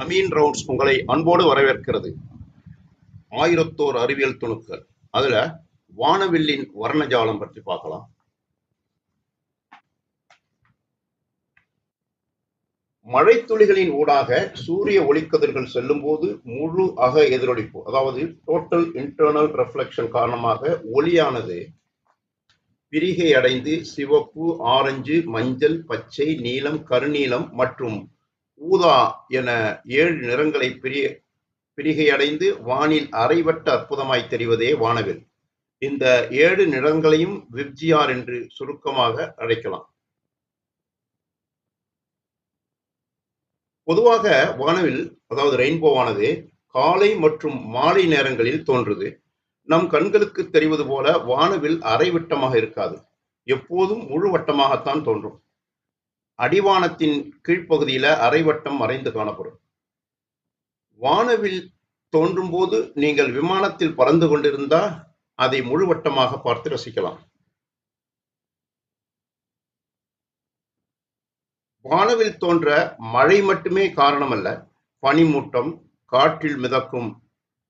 Ameen rounds உங்களை அன்போடு வரவேற்கிறது. 1001 அறிவியல் துணுக்கள். அதுல வானவில்லின் வர்ணஜாலம் பற்றி பார்க்கலாம். மழைத்துளிகளின் ஊடாக சூரிய ஒளிக்கதிர்கள் செல்லும் போது முழு அக எதிரொலிப்பு, அதாவது டோட்டல் இன்டர்னல் ரெஃப்ளெக்ஷன் காரணமாக ஒளியானது பிரிகை அடைந்து சிவப்பு, ஆரஞ்சு, மஞ்சள், பச்சை, நீலம், கருநீலம் மற்றும் ஊதா என 7 நிறங்களை பிரிகையடைந்து வானில் அரைவட்ட அற்புதமாய் தெரிவதே வானவில். இந்த 7 நிறங்களையும் விப்ஜிஆர் என்று சுருக்கமாக அழைக்கலாம். பொதுவாக வானவில், அதாவது ரெயின்போவானது காலை மற்றும் மாலை நேரங்களில் தோன்றுது. நம் கண்களுக்கு தெரிவது போல வானவில் அரைவட்டமாக இருக்காது, எப்போதும் முழு வட்டமாகத்தான் தோன்றும். அடிவானத்தின் கீழ்ப்பகுதியில அரைவட்டம் மறைந்து காணப்படும். வானவில் தோன்றும் போது நீங்கள் விமானத்தில் பறந்து கொண்டிருந்தா அதை முழுவட்டமாக பார்த்து ரசிக்கலாம். வானவில் தோன்ற மழை மட்டுமே காரணமல்ல. பனிமூட்டம், காற்றில் மிதக்கும்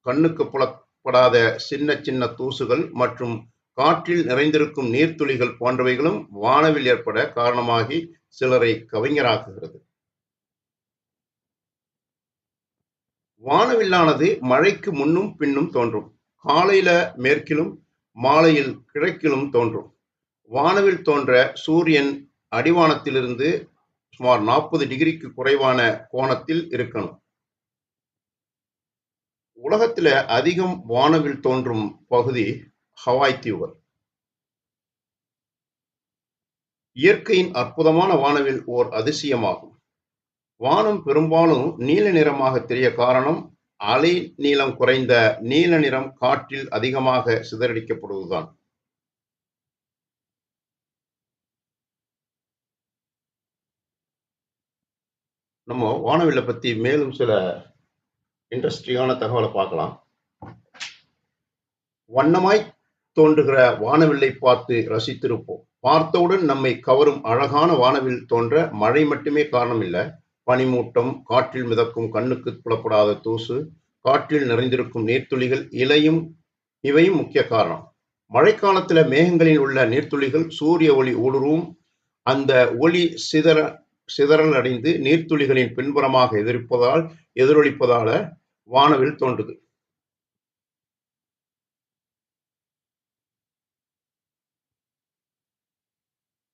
கண்ணுக்கு புலப்படாத சின்ன சின்ன தூசுகள் மற்றும் காற்றில் நிறைந்திருக்கும் நீர்த்துளிகள் போன்றவைகளும் வானவில் ஏற்பட காரணமாகி சிலரை கவிஞராக்குகிறது. வானவில்லானது மழைக்கு முன்னும் பின்னும் தோன்றும். காலையில மேற்கிலும் மாலையில் கிழக்கிலும் தோன்றும். வானவில் தோன்ற சூரியன் அடிவானத்திலிருந்து சுமார் 40 டிகிரிக்கு குறைவான கோணத்தில் இருக்கணும். உலகத்துல அதிகம் வானவில் தோன்றும் பகுதி ஹவாய் தீவுகள். இயற்கையின் அற்புதமான வானவில் ஓர் அதிசயமாகும். வானம் பெரும்பாலும் நீல நிறமாக தெரிய காரணம் அலை நீளம் குறைந்த நீல நிறம் காற்றில் அதிகமாக சிதறடிக்கப்படுவதுதான். நம்ம வானவில்லை பத்தி மேலும் சில இன்ட்ரெஸ்டிங்கான தகவலை பார்க்கலாம். வண்ணமாய் தோன்றுகிற வானவில்லை பார்த்து ரசித்திருப்போம். பார்த்தவுடன் நம்மை கவரும் அழகான வானவில் தோன்ற மழை மட்டுமே காரணம் இல்லை. பனிமூட்டம், காற்றில் மிதக்கும் கண்ணுக்கு புலப்படாத தூசு, காற்றில் நிறைந்திருக்கும் நீர்த்துளிகள், இவையும் முக்கிய காரணம். மழைக்காலத்துல மேகங்களில் உள்ள நீர்த்துளிகள் சூரிய ஒளி ஊடுருவும். அந்த ஒளி சிதறல் அடைந்து நீர்த்துளிகளின் பின்புறமாக எதிரொலிப்பதால வானவில் தோன்றுது.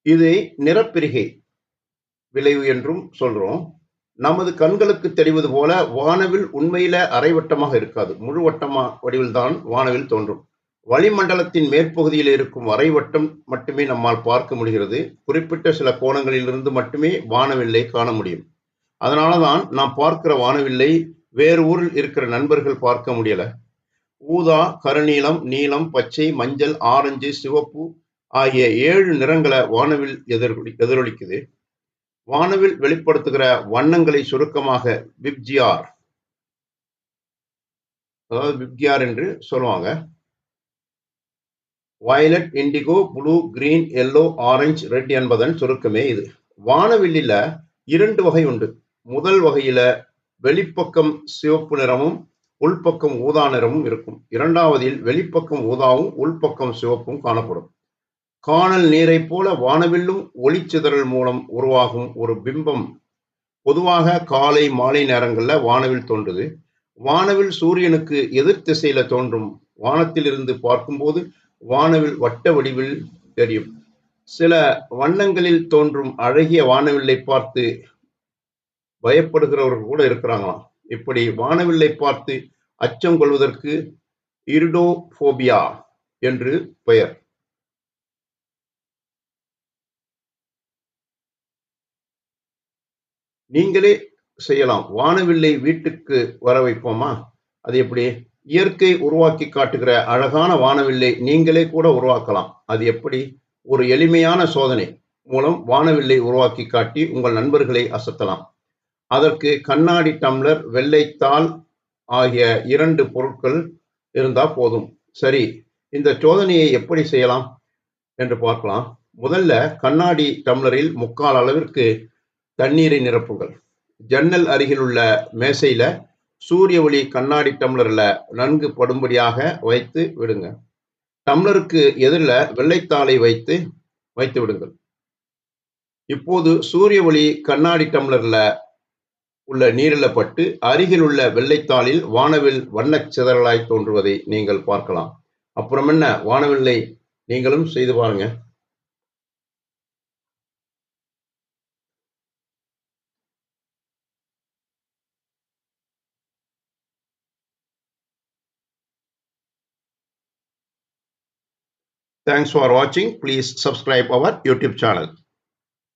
இதை நிறப்பிரிகை விளைவு என்றும் சொல்றோம். நமது கண்களுக்கு தெரிவது போல வானவில் உண்மையில அரைவட்டமாக இருக்காது, முழுவட்டமா வடிவில்தான் வானவில் தோன்றும். வளிமண்டலத்தின் மேற்பகுதியில் இருக்கும் அரைவட்டம் மட்டுமே நம்மால் பார்க்க முடிகிறது. குறிப்பிட்ட சில கோணங்களிலிருந்து மட்டுமே வானவில்லை காண முடியும். அதனாலதான் நாம் பார்க்கிற வானவில்லை வேறு ஊரில் இருக்கிற நண்பர்கள் பார்க்க முடியல. ஊதா, கருநீலம், நீலம், பச்சை, மஞ்சள், ஆரஞ்சு, சிவப்பு ஆகிய 7 நிறங்களை வானவில் எதிரொலிக்குது. வானவில் வெளிப்படுத்துகிற வண்ணங்களை சுருக்கமாக விப்ஜிஆர், அதாவது விப்ஜிஆர் என்று சொல்லுவாங்க. Violet, indigo, blue, green, yellow, orange, red என்பதன் சுருக்கமே இது. வானவில்லில 2 வகை உண்டு. முதல் வகையில வெளிப்பக்கம் சிவப்பு நிறமும் உள்பக்கம் ஊதா நிறமும் இருக்கும். இரண்டாவதில் வெளிப்பக்கம் ஊதாவும் உள்பக்கம் சிவப்பும் காணப்படும். காணல் நீரை போல வானவில்லும் ஒளிச்சிதறல் மூலம் உருவாகும் ஒரு பிம்பம். பொதுவாக காலை மாலை நேரங்கள்ல வானவில் தோன்றுது. வானவில் சூரியனுக்கு எதிர் திசையில தோன்றும். வானத்தில் இருந்து பார்க்கும்போது வானவில் வட்ட வடிவில் தெரியும். சில வண்ணங்களில் தோன்றும் அழகிய வானவில்லை பார்த்து பயப்படுகிறவர்கள் கூட இருக்கிறாங்களாம். இப்படி வானவில்லை பார்த்து அச்சம் கொள்வதற்கு இரிடோபோபியா என்று பெயர். நீங்களே செய்யலாம். வானவில்லை வீட்டுக்கு வர வைப்போமா? அது எப்படி? இயற்கை உருவாக்கி காட்டுகிற அழகான வானவில்லை நீங்களே கூட உருவாக்கலாம். அது எப்படி? ஒரு எளிமையான சோதனை மூலம் வானவில்லை உருவாக்கி காட்டி உங்கள் நண்பர்களை அசத்தலாம். அதற்கு கண்ணாடி டம்ளர், வெள்ளைத்தாள் ஆகிய 2 பொருட்கள் இருந்தா போதும். சரி, இந்த சோதனையை எப்படி செய்யலாம் என்று பார்க்கலாம். முதல்ல கண்ணாடி டம்ளரில் 3/4 அளவிற்கு தண்ணீரை நிரப்புங்கள். ஜன்னல் அருகில் உள்ள மேசையில சூரிய ஒளி கண்ணாடி டம்ளர்ல நன்கு படும்படியாக வைத்து விடுங்க. டம்ளருக்கு எதிரில் வெள்ளைத்தாளை வைத்து விடுங்கள். இப்போது சூரிய ஒளி கண்ணாடி டம்ளர்ல உள்ள நீரில் பட்டு அருகில் உள்ள வெள்ளைத்தாளில் வானவில் வண்ணச் சிதறலாய் தோன்றுவதை நீங்கள் பார்க்கலாம். அப்புறம் என்ன, வானவில்லை நீங்களும் செய்து பாருங்க. Thanks for watching. Please subscribe our YouTube channel.